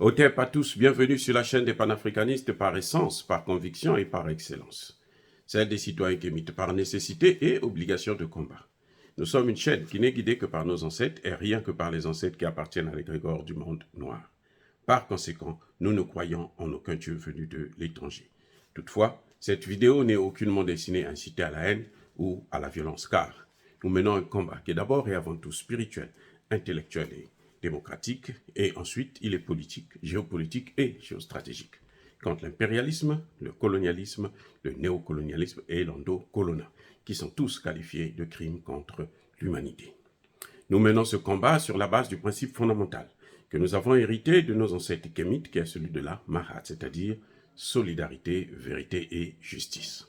Otep à tous, bienvenue sur la chaîne des panafricanistes par essence, par conviction et par excellence. Celle des citoyens qui émitent par nécessité et obligation de combat. Nous sommes une chaîne qui n'est guidée que par nos ancêtres et rien que par les ancêtres qui appartiennent à l'égrégore du monde noir. Par conséquent, nous ne croyons en aucun Dieu venu de l'étranger. Toutefois, cette vidéo n'est aucunement destinée à inciter à la haine ou à la violence, car nous menons un combat qui est d'abord et avant tout spirituel, intellectuel et démocratique, et ensuite il est politique, géopolitique et géostratégique, contre l'impérialisme, le colonialisme, le néocolonialisme et l'endocolonat, qui sont tous qualifiés de crimes contre l'humanité. Nous menons ce combat sur la base du principe fondamental que nous avons hérité de nos ancêtres kémites, qui est celui de la Mahat, c'est-à-dire solidarité, vérité et justice.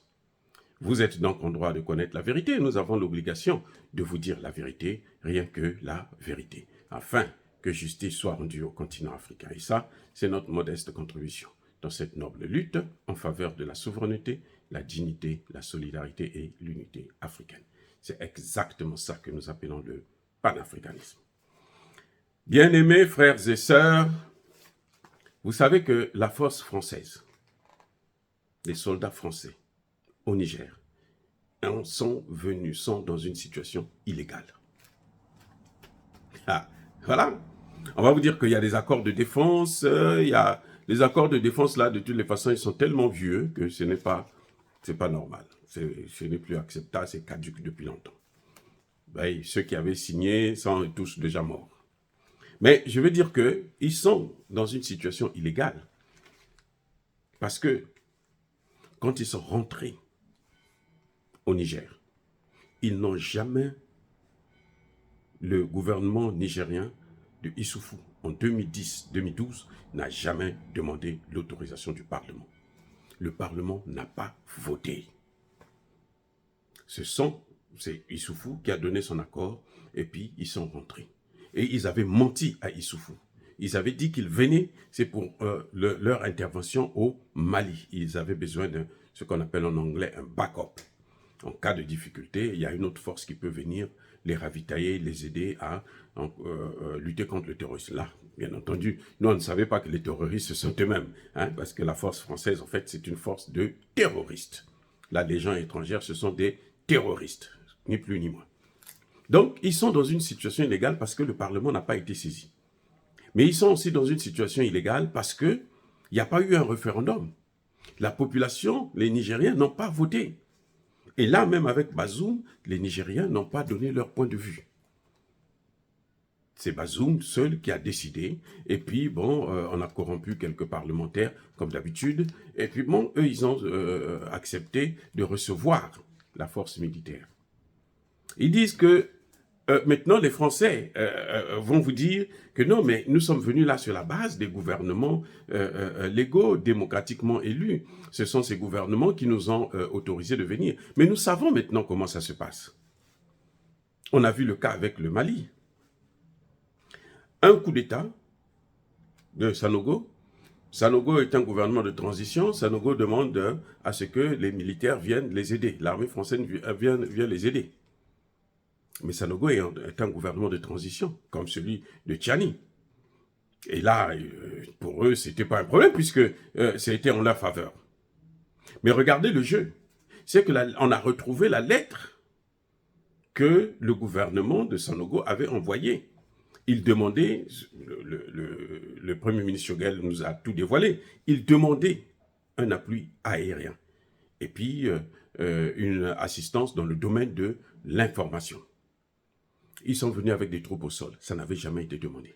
Vous êtes donc en droit de connaître la vérité et nous avons l'obligation de vous dire la vérité, rien que la vérité, afin que justice soit rendue au continent africain. Et ça, c'est notre modeste contribution dans cette noble lutte en faveur de la souveraineté, la dignité, la solidarité et l'unité africaine. C'est exactement ça que nous appelons le panafricanisme. Bien-aimés frères et sœurs, vous savez que la force française, les soldats français au Niger, sont dans une situation illégale. Ah, voilà. On va vous dire qu'il y a des accords de défense. Les accords de défense, là, de toutes les façons, ils sont tellement vieux que ce n'est pas normal. Ce n'est plus acceptable, c'est caduc depuis longtemps. Ben, ceux qui avaient signé sont tous déjà morts. Mais je veux dire qu'ils sont dans une situation illégale. Parce que quand ils sont rentrés au Niger, ils n'ont jamais, le gouvernement nigérien de Issoufou en 2010-2012 n'a jamais demandé l'autorisation du Parlement. Le Parlement n'a pas voté. C'est Issoufou qui a donné son accord et puis ils sont rentrés. Et ils avaient menti à Issoufou. Ils avaient dit qu'ils venaient, c'est pour leur intervention au Mali. Ils avaient besoin de ce qu'on appelle en anglais un backup. En cas de difficulté, il y a une autre force qui peut venir les ravitailler, les aider à lutter contre le terrorisme. Là, bien entendu, nous, on ne savait pas que les terroristes sont eux-mêmes, parce que la force française, en fait, c'est une force de terroristes. La légion étrangère, ce sont des terroristes, ni plus ni moins. Donc, ils sont dans une situation illégale parce que le Parlement n'a pas été saisi. Mais ils sont aussi dans une situation illégale parce qu'il n'y a pas eu un référendum. La population, les Nigériens, n'ont pas voté. Et là, même avec Bazoum, les Nigériens n'ont pas donné leur point de vue. C'est Bazoum seul qui a décidé. Et puis, bon, on a corrompu quelques parlementaires, comme d'habitude. Et puis, bon, eux, ils ont accepté de recevoir la force militaire. Ils disent que maintenant, les Français vont vous dire que non, mais nous sommes venus là sur la base des gouvernements légaux, démocratiquement élus. Ce sont ces gouvernements qui nous ont autorisés de venir. Mais nous savons maintenant comment ça se passe. On a vu le cas avec le Mali. Un coup d'État de Sanogo. Sanogo est un gouvernement de transition. Sanogo demande à ce que les militaires viennent les aider. L'armée française vient les aider. Mais Sanogo est un gouvernement de transition, comme celui de Tchani. Et là, pour eux, ce n'était pas un problème, puisque c'était en leur faveur. Mais regardez le jeu. C'est qu'on a retrouvé la lettre que le gouvernement de Sanogo avait envoyée. Il demandait, le Premier ministre Choguel nous a tout dévoilé, il demandait un appui aérien. Et puis, une assistance dans le domaine de l'information. Ils sont venus avec des troupes au sol. Ça n'avait jamais été demandé.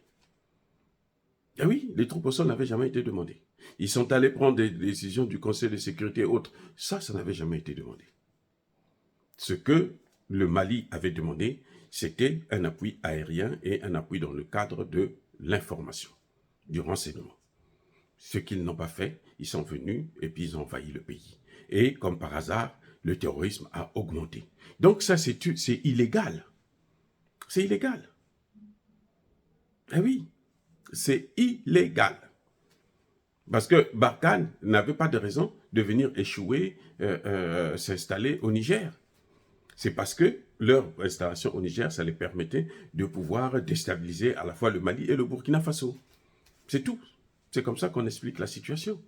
Ah oui, les troupes au sol n'avaient jamais été demandées. Ils sont allés prendre des décisions du Conseil de sécurité et autres. Ça n'avait jamais été demandé. Ce que le Mali avait demandé, c'était un appui aérien et un appui dans le cadre de l'information, du renseignement. Ce qu'ils n'ont pas fait, ils sont venus et puis ils ont envahi le pays. Et comme par hasard, le terrorisme a augmenté. Donc ça, c'est illégal. C'est illégal. Eh oui, c'est illégal. Parce que Barkhane n'avait pas de raison de venir échouer, s'installer au Niger. C'est parce que leur installation au Niger, ça les permettait de pouvoir déstabiliser à la fois le Mali et le Burkina Faso. C'est tout. C'est comme ça qu'on explique la situation.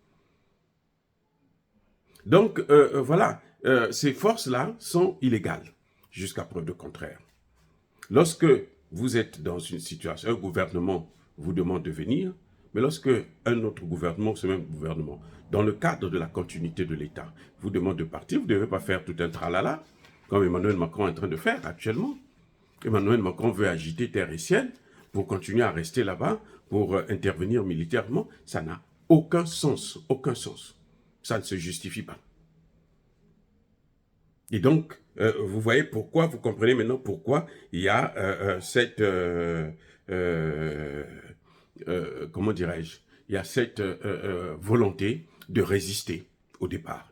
Donc, voilà, ces forces-là sont illégales, jusqu'à preuve de contraire. Lorsque vous êtes dans une situation, un gouvernement vous demande de venir, mais lorsque un autre gouvernement, ce même gouvernement, dans le cadre de la continuité de l'État, vous demande de partir, vous ne devez pas faire tout un tralala, comme Emmanuel Macron est en train de faire actuellement. Emmanuel Macron veut agiter terre et ciel pour continuer à rester là-bas, pour intervenir militairement. Ça n'a aucun sens, aucun sens. Ça ne se justifie pas. Et donc, vous voyez pourquoi, vous comprenez maintenant pourquoi il y a cette, comment dirais-je, il y a cette volonté de résister au départ.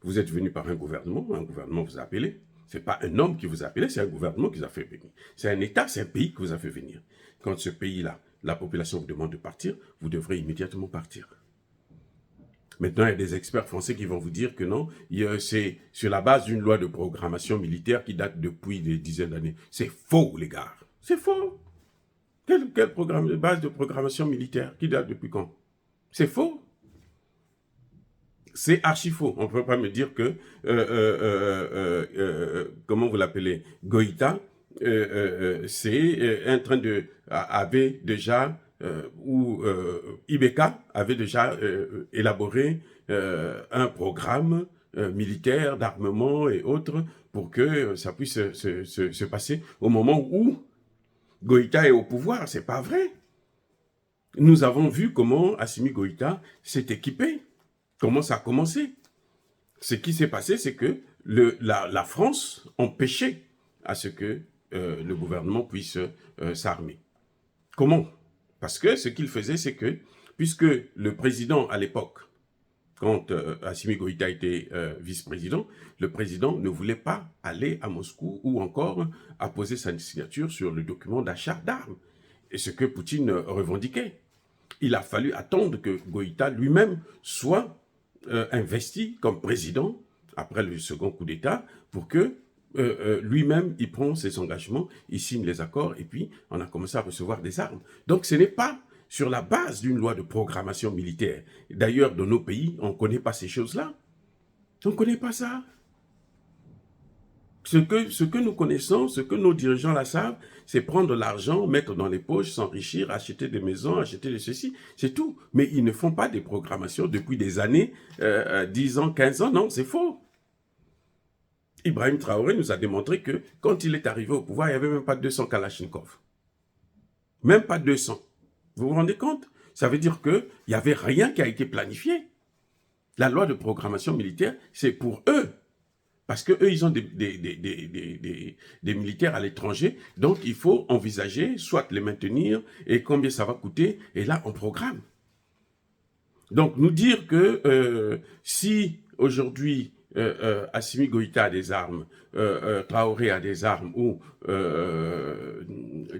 Vous êtes venu par un gouvernement vous a appelé. Ce n'est pas un homme qui vous a appelé, c'est un gouvernement qui vous a fait venir. C'est un État, c'est un pays qui vous a fait venir. Quand ce pays-là, la population vous demande de partir, vous devrez immédiatement partir. Maintenant, il y a des experts français qui vont vous dire que non, c'est sur la base d'une loi de programmation militaire qui date depuis des dizaines d'années. C'est faux, les gars. C'est faux. Quelle base de programmation militaire qui date depuis quand? C'est faux. C'est archi faux. On ne peut pas me dire que, comment vous l'appelez, Goïta, c'est en train de, avait déjà, ou Ibeka avait déjà élaboré un programme militaire, d'armement et autres, pour que ça puisse se passer au moment où Goïta est au pouvoir. C'est pas vrai. Nous avons vu comment Assimi Goïta s'est équipé. Comment ça a commencé? Ce qui s'est passé, c'est que la France empêchait à ce que le gouvernement puisse s'armer. Comment? Parce que ce qu'il faisait, c'est que, puisque le président à l'époque, quand Assimi Goïta était vice-président, le président ne voulait pas aller à Moscou ou encore apposer sa signature sur le document d'achat d'armes. Et ce que Poutine revendiquait. Il a fallu attendre que Goïta lui-même soit investi comme président après le second coup d'État pour que lui-même, il prend ses engagements, il signe les accords et puis on a commencé à recevoir des armes. Donc ce n'est pas sur la base d'une loi de programmation militaire. D'ailleurs, dans nos pays, on ne connaît pas ces choses-là. On ne connaît pas ça. Ce que nous connaissons, ce que nos dirigeants là savent, c'est prendre l'argent, mettre dans les poches, s'enrichir, acheter des maisons, acheter des ceci, c'est tout. Mais ils ne font pas des programmations depuis des années, 10 ans, 15 ans, non, c'est faux. Ibrahim Traoré nous a démontré que quand il est arrivé au pouvoir, il n'y avait même pas 200 Kalachnikov. Même pas 200. Vous vous rendez compte? Ça veut dire qu'il n'y avait rien qui a été planifié. La loi de programmation militaire, c'est pour eux. Parce qu'eux, ils ont des militaires à l'étranger, donc il faut envisager, soit les maintenir, et combien ça va coûter, et là, on programme. Donc, nous dire que si aujourd'hui, Assimi Goïta a des armes, Traoré a des armes, ou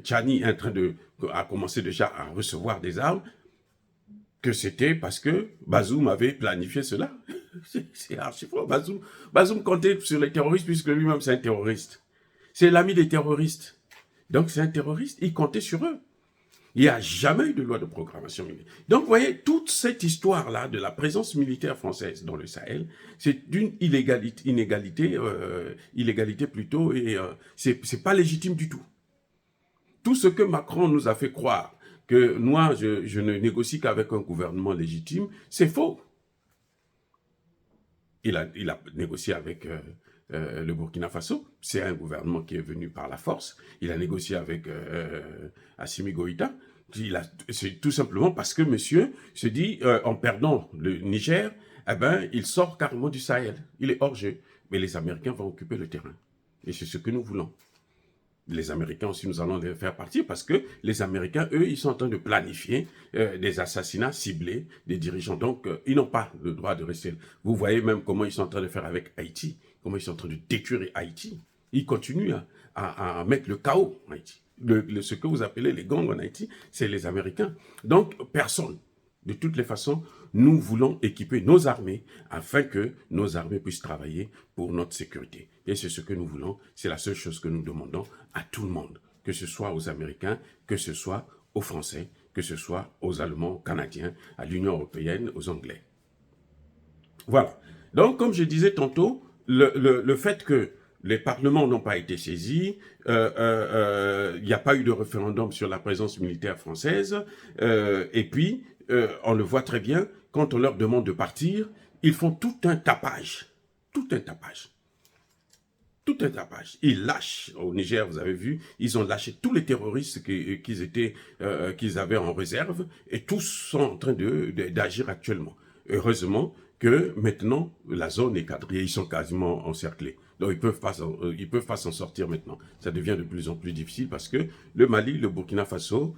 Tchani est en train a commencé déjà à recevoir des armes, que c'était parce que Bazoum avait planifié cela. C'est archi faux. Bazoum comptait sur les terroristes puisque lui-même c'est un terroriste. C'est l'ami des terroristes. Donc c'est un terroriste, il comptait sur eux. Il n'y a jamais eu de loi de programmation militaire. Donc vous voyez, toute cette histoire-là de la présence militaire française dans le Sahel, c'est d'une illégalité plutôt, et c'est pas légitime du tout. Tout ce que Macron nous a fait croire, que moi, je ne négocie qu'avec un gouvernement légitime, c'est faux. Il a négocié avec le Burkina Faso, c'est un gouvernement qui est venu par la force. Il a négocié avec Assimi Goïta, c'est tout simplement parce que monsieur se dit, en perdant le Niger, eh ben, il sort carrément du Sahel, il est hors jeu. Mais les Américains vont occuper le terrain. Et c'est ce que nous voulons. Les Américains aussi, nous allons les faire partir parce que les Américains, eux, ils sont en train de planifier des assassinats ciblés des dirigeants. Donc, ils n'ont pas le droit de rester. Vous voyez même comment ils sont en train de faire avec Haïti, comment ils sont en train de détruire Haïti. Ils continuent à mettre le chaos en Haïti. Ce que vous appelez les gangs en Haïti, c'est les Américains. Donc, personne. De toutes les façons, nous voulons équiper nos armées afin que nos armées puissent travailler pour notre sécurité. Et c'est ce que nous voulons, c'est la seule chose que nous demandons à tout le monde, que ce soit aux Américains, que ce soit aux Français, que ce soit aux Allemands, aux Canadiens, à l'Union européenne, aux Anglais. Voilà. Donc, comme je disais tantôt, le fait que les parlements n'ont pas été saisis, il n'y a pas eu de référendum sur la présence militaire française, et puis, on le voit très bien, quand on leur demande de partir, ils font tout un tapage. Tout un tapage. Tout un tapage. Ils lâchent, au Niger, vous avez vu, ils ont lâché tous les terroristes qu'ils avaient en réserve, et tous sont en train d'agir actuellement. Heureusement que maintenant, la zone est quadrillée, ils sont quasiment encerclés. Donc, ils peuvent pas s'en sortir maintenant. Ça devient de plus en plus difficile parce que le Mali, le Burkina Faso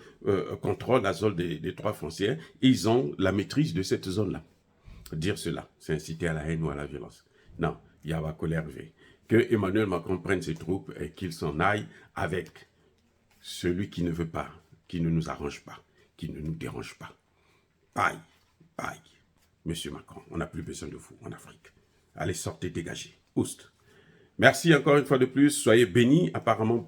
contrôlent la zone des trois frontières. Ils ont la maîtrise de cette zone-là. Dire cela, c'est inciter à la haine ou à la violence. Non, il y a Colhervé. Que Emmanuel Macron prenne ses troupes et qu'il s'en aille avec celui qui ne veut pas, qui ne nous arrange pas, qui ne nous dérange pas. Paille, paille. Monsieur Macron, on n'a plus besoin de vous en Afrique. Allez, sortez, dégagez. Oust. Merci encore une fois de plus. Soyez bénis, apparemment,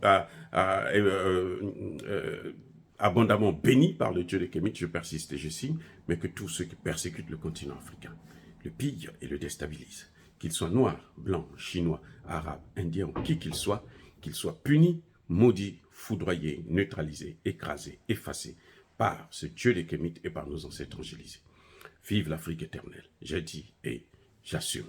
abondamment bénis par le Dieu des Kémites. Je persiste et je signe, mais que tous ceux qui persécutent le continent africain le pillent et le déstabilisent. Qu'ils soient noirs, blancs, chinois, arabes, indiens, qui qu'ils soient punis, maudits, foudroyés, neutralisés, écrasés, effacés par ce Dieu des Kémites et par nos ancêtres angélisés. Vive l'Afrique éternelle, j'ai dit et j'assume.